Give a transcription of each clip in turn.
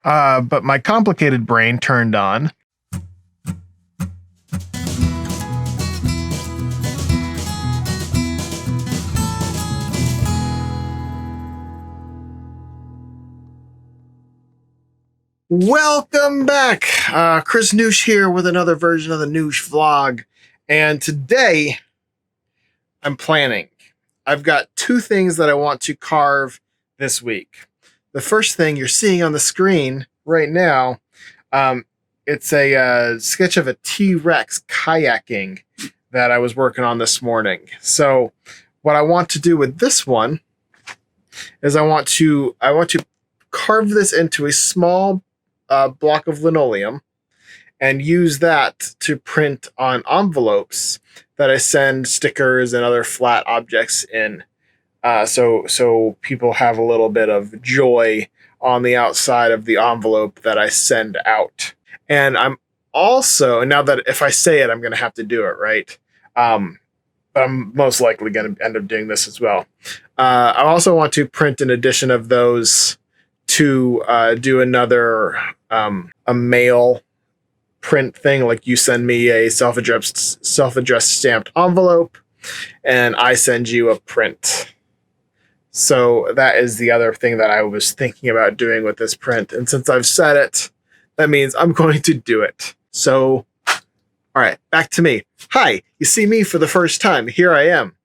But my complicated brain turned on. Welcome back. Chris Noosh here with another version of the Noosh vlog. And today I'm planning. I've got two things that I want to carve this week. The first thing you're seeing on the screen right now, it's a sketch of a T-Rex kayaking that I was working on this morning. So what I want to do with this one is I want to carve this into a small block of linoleum and use that to print on envelopes that I send stickers and other flat objects in. So people have a little bit of joy on the outside of the envelope that I send out. And I'm also, now that if I say it, I'm going to have to do it, right? But I'm most likely going to end up doing this as well. I also want to print an edition of those to do another a mail print thing, like you send me a self-addressed stamped envelope and I send you a print. So that is the other thing that I was thinking about doing with this print, and since I've said it, that means I'm going to do it. So all right, back to me. Hi, you see me for the first time. Here I am.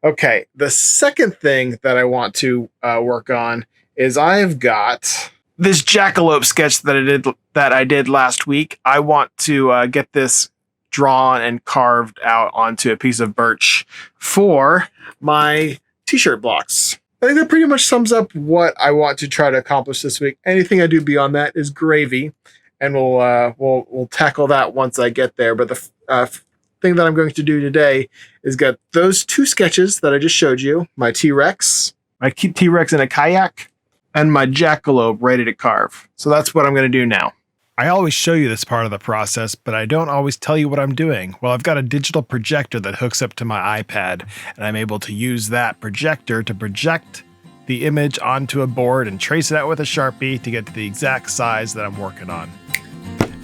Okay, the second thing that I want to work on is I've got this jackalope sketch that I did last week. I want to get this drawn and carved out onto a piece of birch for my t-shirt blocks. I think that pretty much sums up what I want to try to accomplish this week. Anything I do beyond that is gravy, and we'll tackle that once I get there. But the thing that I'm going to do today is get those two sketches that I just showed you, my T-Rex in a kayak, and my jackalope ready to carve. So that's what I'm going to do now. I always show you this part of the process, but I don't always tell you what I'm doing. Well, I've got a digital projector that hooks up to my iPad, and I'm able to use that projector to project the image onto a board and trace it out with a Sharpie to get to the exact size that I'm working on.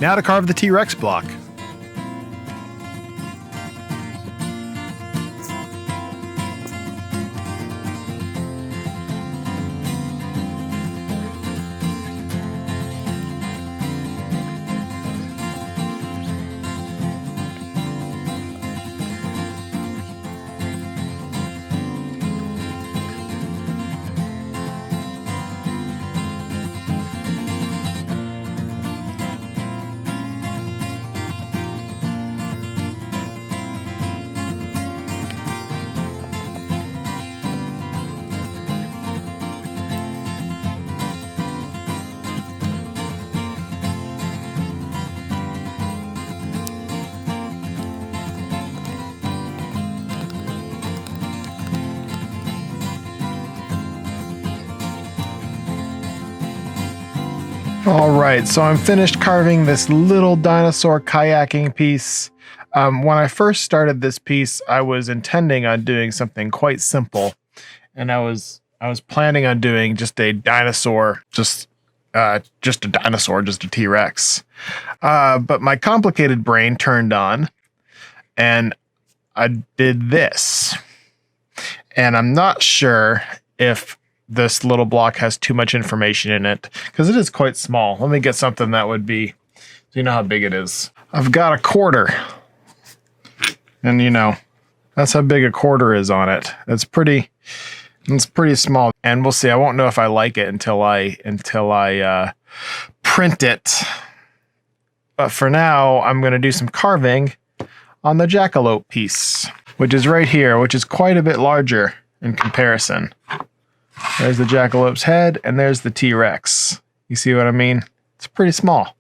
Now to carve the T-Rex block. All right, so I'm finished carving this little dinosaur kayaking piece. When I first started this piece, I was intending on doing something quite simple, and I was planning on doing just a dinosaur, just a T-Rex. But my complicated brain turned on, and I did this, and I'm not sure if this little block has too much information in it, because it is quite small. Let me get something that would be, so you know how big it is. I've got a quarter, and you know, that's how big a quarter is on it. It's pretty small, and we'll see. I won't know if I like it until I print it. But for now, I'm going to do some carving on the jackalope piece, which is right here, which is quite a bit larger in comparison. There's the jackalope's head, and there's the T-Rex. You see what I mean? It's pretty small.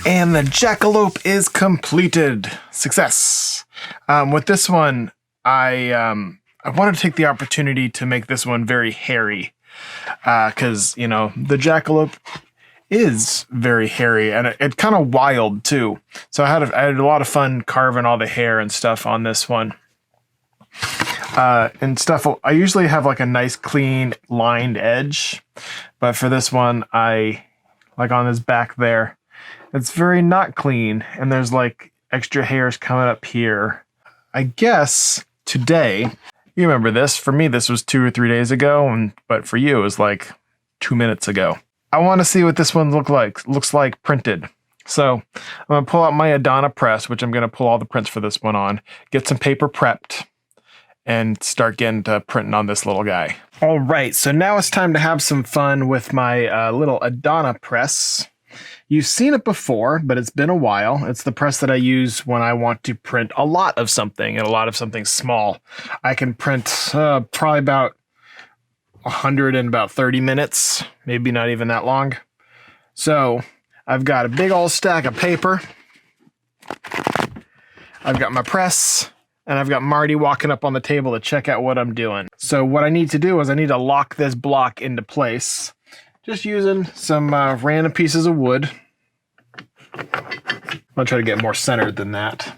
And the jackalope is completed. Success. With this one, I wanted to take the opportunity to make this one very hairy. Because, you know, the jackalope is very hairy and it kind of wild too. So I had a lot of fun carving all the hair and stuff on this one. And stuff, I usually have like a nice clean lined edge. But for this one, I like on his back there, it's very not clean. And there's like extra hairs coming up here. I guess today, you remember this, for me, this was 2 or 3 days ago. But for you, it was like 2 minutes ago. I want to see what this one looks like printed. So I'm going to pull out my Adana press, which I'm going to pull all the prints for this one on, get some paper prepped, and start getting to printing on this little guy. All right, so now it's time to have some fun with my little Adana press. You've seen it before, but it's been a while. It's the press that I use when I want to print a lot of something and a lot of something small. I can print probably about 100 in about 30 minutes, maybe not even that long. So I've got a big old stack of paper. I've got my press, and I've got Marty walking up on the table to check out what I'm doing. So what I need to do is I need to lock this block into place. Just using some random pieces of wood. I'll try to get more centered than that.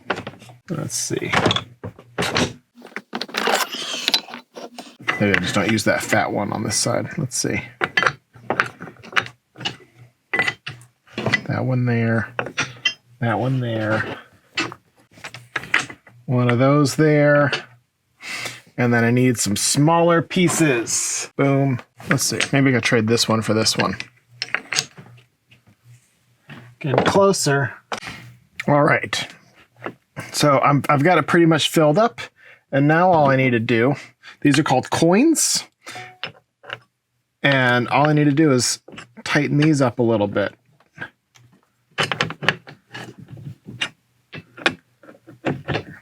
Let's see. Maybe I just don't use that fat one on this side. Let's see. That one there. That one there. One of those there. And then I need some smaller pieces. Boom. Let's see. Maybe I can trade this one for this one. Getting closer. All right. So I've got it pretty much filled up. And now all I need to do, these are called coins. And all I need to do is tighten these up a little bit.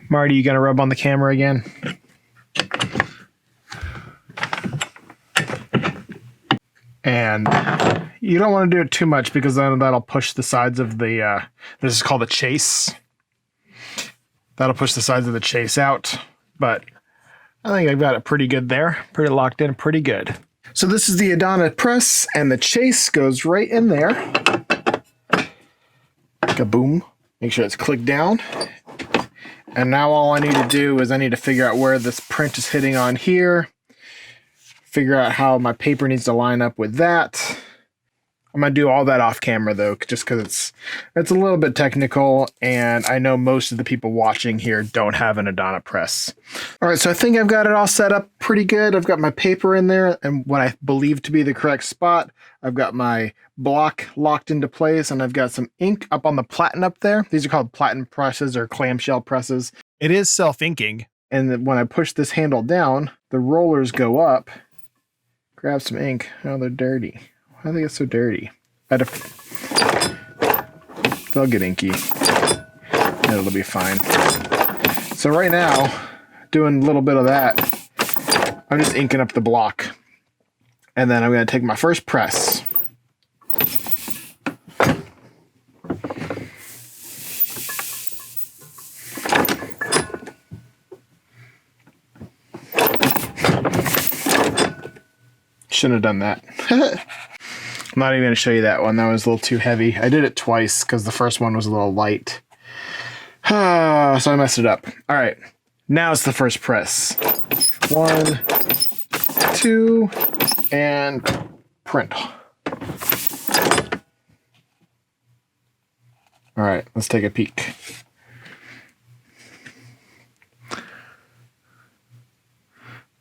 Marty, you gonna rub on the camera again? And you don't want to do it too much because then that'll push the sides of the, this is called a chase. That'll push the sides of the chase out. But I think I've got it pretty good there. Pretty locked in, pretty good. So this is the Adana press, and the chase goes right in there. Kaboom. Make sure it's clicked down. And now all I need to do is I need to figure out where this print is hitting on here. Figure out how my paper needs to line up with that. I'm going to do all that off camera though, just because it's a little bit technical, and I know most of the people watching here don't have an Adana press. All right, so I think I've got it all set up pretty good. I've got my paper in there and what I believe to be the correct spot. I've got my block locked into place, and I've got some ink up on the platen up there. These are called platen presses or clamshell presses. It is self-inking, and then when I push this handle down, the rollers go up. Grab some ink. Oh, they're dirty. Why do they get so dirty? They'll get inky. It'll be fine. So right now, doing a little bit of that, I'm just inking up the block. And then I'm going to take my first press. Shouldn't have done that. I'm not even going to show you that one. That was a little too heavy. I did it twice because the first one was a little light. So I messed it up. All right. Now it's the first press. 1, 2, and print. All right. Let's take a peek.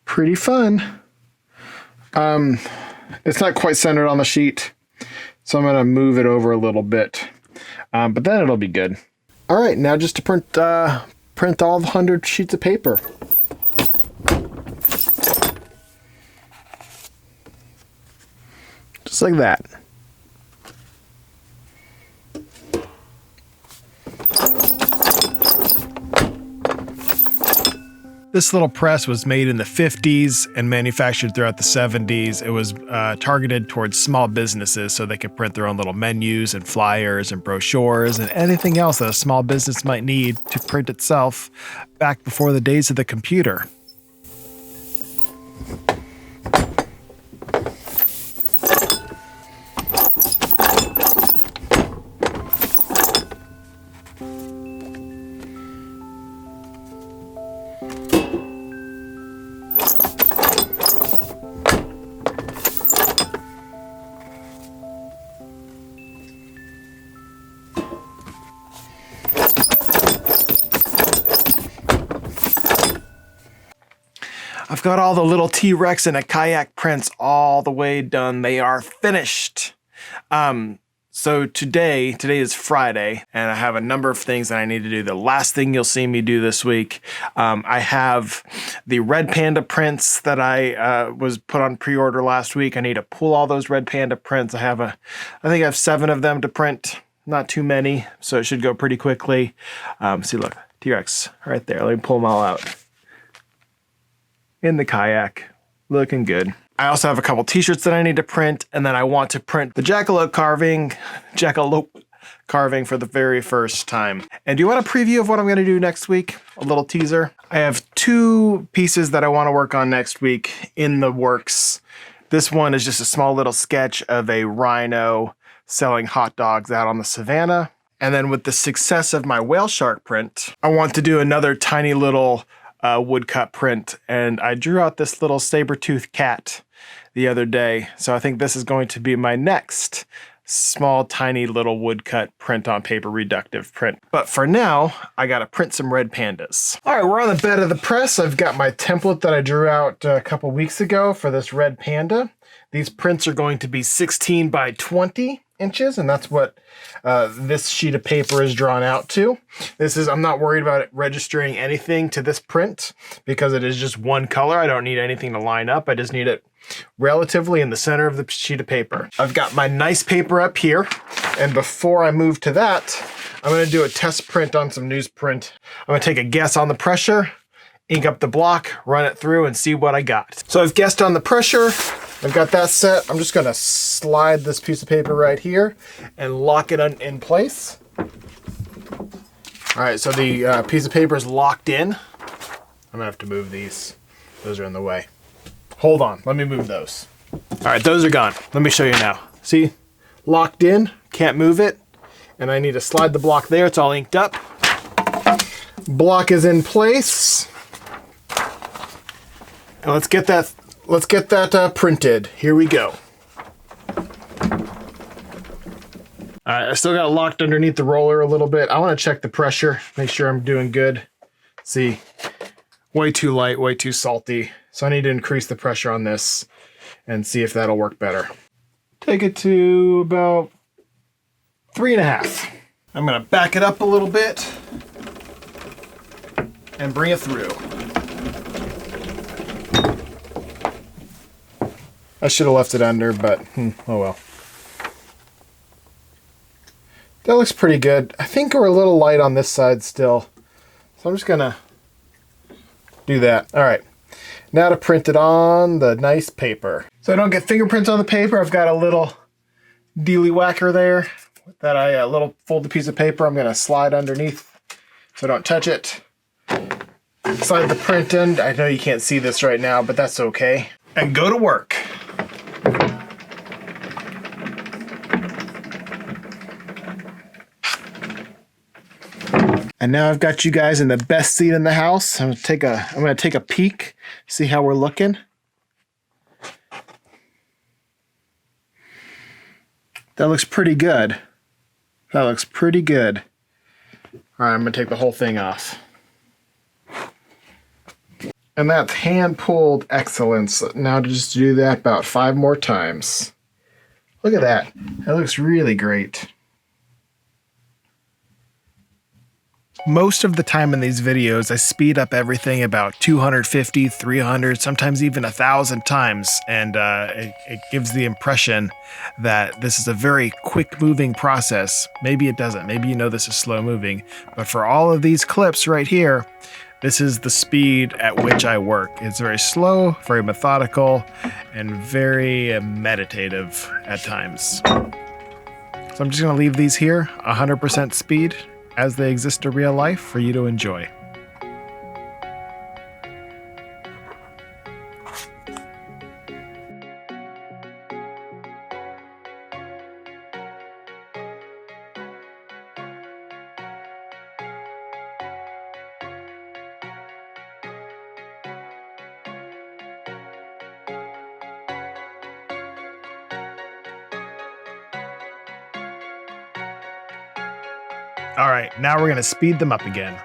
Pretty fun. It's not quite centered on the sheet, so I'm going to move it over a little bit, but then it'll be good. All right, now just to print all the 100 sheets of paper. Just like that. This little press was made in the 50s and manufactured throughout the 70s. It was targeted towards small businesses so they could print their own little menus and flyers and brochures and anything else that a small business might need to print itself back before the days of the computer. I've got all the little T-Rex and a kayak prints all the way done. They are finished. So today is Friday, and I have a number of things that I need to do. The last thing you'll see me do this week, I have the Red Panda prints that I was put on pre-order last week. I need to pull all those Red Panda prints. I think I have 7 of them to print. Not too many, so it should go pretty quickly. See, look, T-Rex right there. Let me pull them all out. In the kayak, looking good. I also have a couple t-shirts that I need to print, and then I want to print the jackalope carving for the very first time. And do you want a preview of what I'm going to do next week? A little teaser. I have 2 pieces that I want to work on next week in the works. This one is just a small little sketch of a rhino selling hot dogs out on the savannah. And then with the success of my whale shark print, I want to do another tiny little woodcut print, and I drew out this little saber-toothed cat the other day, so I think this is going to be my next small tiny little woodcut print on paper reductive print. But for now, I gotta print some red pandas. All right, we're on the bed of the press. I've got my template that I drew out a couple weeks ago for this red panda. These prints are going to be 16 by 20 inches, and that's what this sheet of paper is drawn out to. I'm not worried about it registering anything to this print because it is just one color. I don't need anything to line up. I just need it relatively in the center of the sheet of paper. I've got my nice paper up here, and before I move to that, I'm going to do a test print on some newsprint. I'm going to take a guess on the pressure, ink up the block, run it through, and see what I got. So I've guessed on the pressure. I've got that set. I'm just going to slide this piece of paper right here and lock it in place. All right, so the piece of paper is locked in. I'm going to have to move these. Those are in the way. Hold on, let me move those. All right, those are gone. Let me show you now. See, locked in, can't move it. And I need to slide the block there. It's all inked up. Block is in place. And let's get that printed. Here we go. All right, I still got it locked underneath the roller a little bit. I want to check the pressure, make sure I'm doing good. See, way too light, way too salty. So I need to increase the pressure on this and see if that'll work better. Take it to about 3.5. I'm gonna back it up a little bit and bring it through. I should have left it under, but oh well. That looks pretty good. I think we're a little light on this side still. So I'm just gonna do that. All right, now to print it on the nice paper. So I don't get fingerprints on the paper, I've got a little dealy whacker there that I little folded piece of paper I'm gonna slide underneath so I don't touch it. Slide the print in. I know you can't see this right now, but that's okay. And go to work. And now I've got you guys in the best seat in the house. I'm gonna take a peek, see how we're looking. That looks pretty good. That looks pretty good. All right, I'm gonna take the whole thing off. And that's hand-pulled excellence. Now to just do that about 5 more times. Look at that. That looks really great. Most of the time in these videos, I speed up everything about 250, 300, sometimes even 1,000 times. And it gives the impression that this is a very quick moving process. Maybe it doesn't. Maybe you know this is slow moving. But for all of these clips right here, This is the speed at which I work. It's very slow, very methodical, and very meditative at times. So I'm just going to leave these here, 100% speed, as they exist in real life for you to enjoy. All right, now we're going to speed them up again.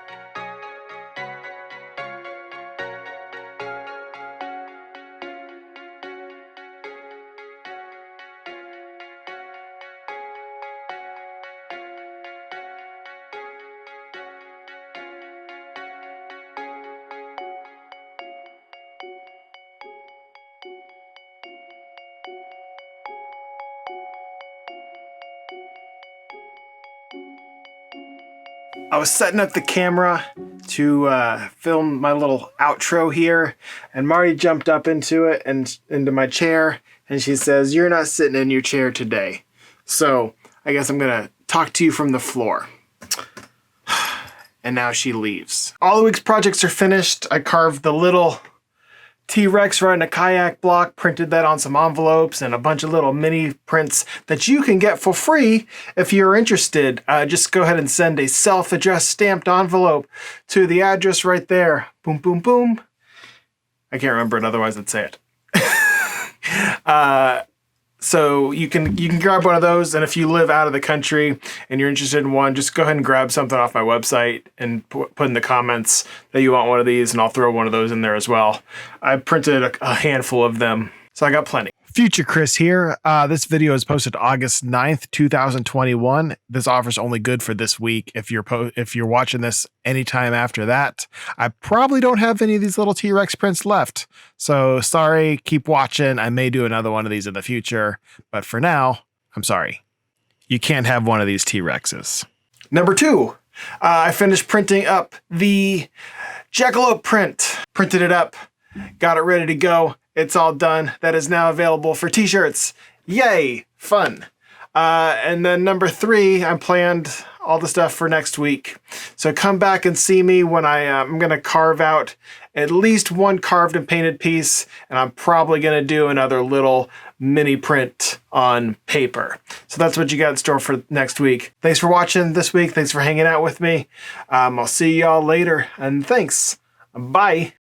I was setting up the camera to film my little outro here, and Marty jumped up into it and into my chair, and she says, "You're not sitting in your chair today." So I guess I'm gonna talk to you from the floor. And now she leaves. All the week's projects are finished. I carved the little T-Rex right in a kayak block, printed that on some envelopes and a bunch of little mini prints that you can get for free if you're interested. Just go ahead and send a self-addressed stamped envelope to the address right there. Boom, boom, boom. I can't remember it, otherwise I'd say it. So you can grab one of those, and if you live out of the country and you're interested in one, just go ahead and grab something off my website and put in the comments that you want one of these, and I'll throw one of those in there as well. I printed a handful of them, so I got plenty. Future Chris here. This video is posted August 9th, 2021. This offer's only good for this week. If you're watching this anytime after that, I probably don't have any of these little T-Rex prints left. So sorry, keep watching. I may do another one of these in the future, but for now, I'm sorry. You can't have one of these T-Rexes. Number 2, I finished printing up the Jackalope print. Printed it up, got it ready to go. It's all done. That is now available for t-shirts. Yay, fun. And then number 3, I planned all the stuff for next week. So come back and see me when I'm going to carve out at least one carved and painted piece, and I'm probably going to do another little mini print on paper. So that's what you got in store for next week. Thanks for watching this week. Thanks for hanging out with me. I'll see y'all later, and thanks. Bye.